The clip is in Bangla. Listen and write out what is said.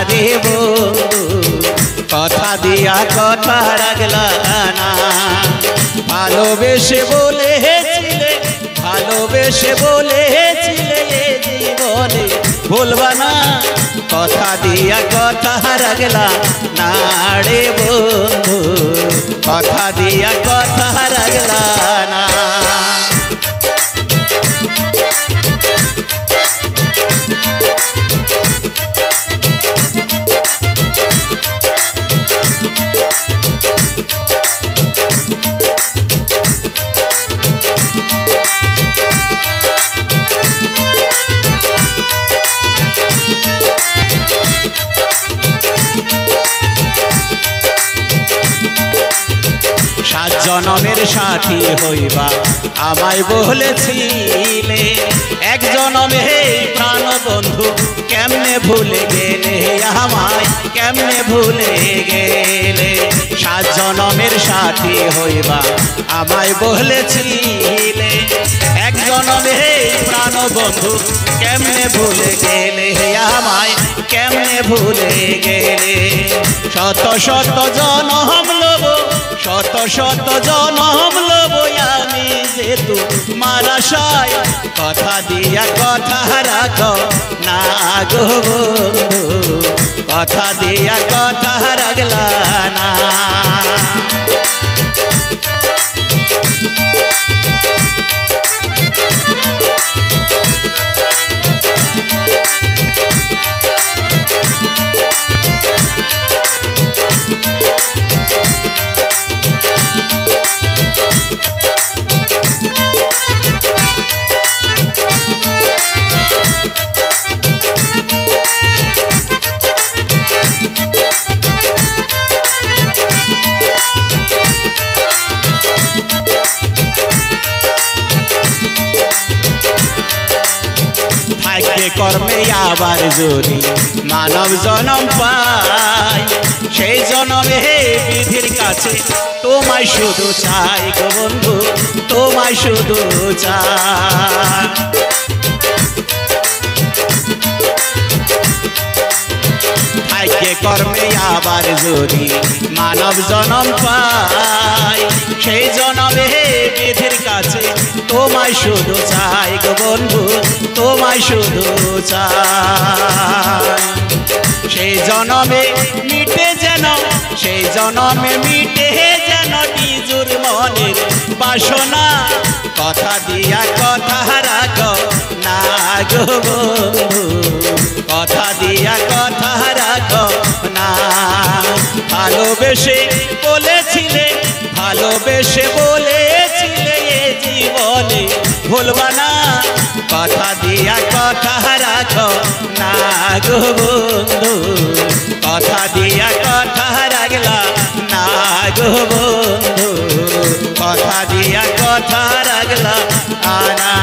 রে বন্ধু কথা দিয়া কথা রাখলা না ভালোবেসে বলেছিলে ভালোবেসে বলেছিলে এ জীবনে ভুলবা না কথা দিয়া কথা রাখলা না রে বন্ধু কথা দিয়া কথা রাখলা না জনমের সাথী হইবা আমায় বলেছিলে এক জনমে প্রাণ বন্ধু কেমনে ভুলে গেলে আমায় কেমনে ভুলে গেলে সাত জনমের সাথী হইবা আমায় বলেছিলে এক জনমে প্রাণ বন্ধু কেমনে ভুলে গেলে আমায় কেমনে ভুলে গেলে শত শত জনম লব শত শত জনম লব আমি যেহেতু মারাশায় কথা দিয়া কথা রাখো না গো বন্ধু কথা দিয়া কথা রাখলা না কর্মে আবার যদি মানব জনম পাই সেই জনমে বিধির কাছে তোমায় শুধু চাই গো বন্ধু তোমায় শুধু চাই ভাগ্যে কর্মে আবার যদি মানব জনম পাই সেই জনমে বিধির কাছে তোমায় শুধু চাই গো বন্ধু তোমায় শুধু চাই সেই জনমে মিটে যেন সেই জনমে মিটে যেন নিজুর মনের বাসনা কথা দিয়া কথা রাখো না গো বন্ধু কথা দিয়া কথা রাখো না ভালোবেসে বলেছিলে ভালোবেসে বলেছিলে এ জীবনে ভুলবা না কথা দিয়া কথা রাখো না গো বন্ধু কথা দিয়া কথা রাখলা না গো বন্ধু কথা দিয়া কথা রাখলা না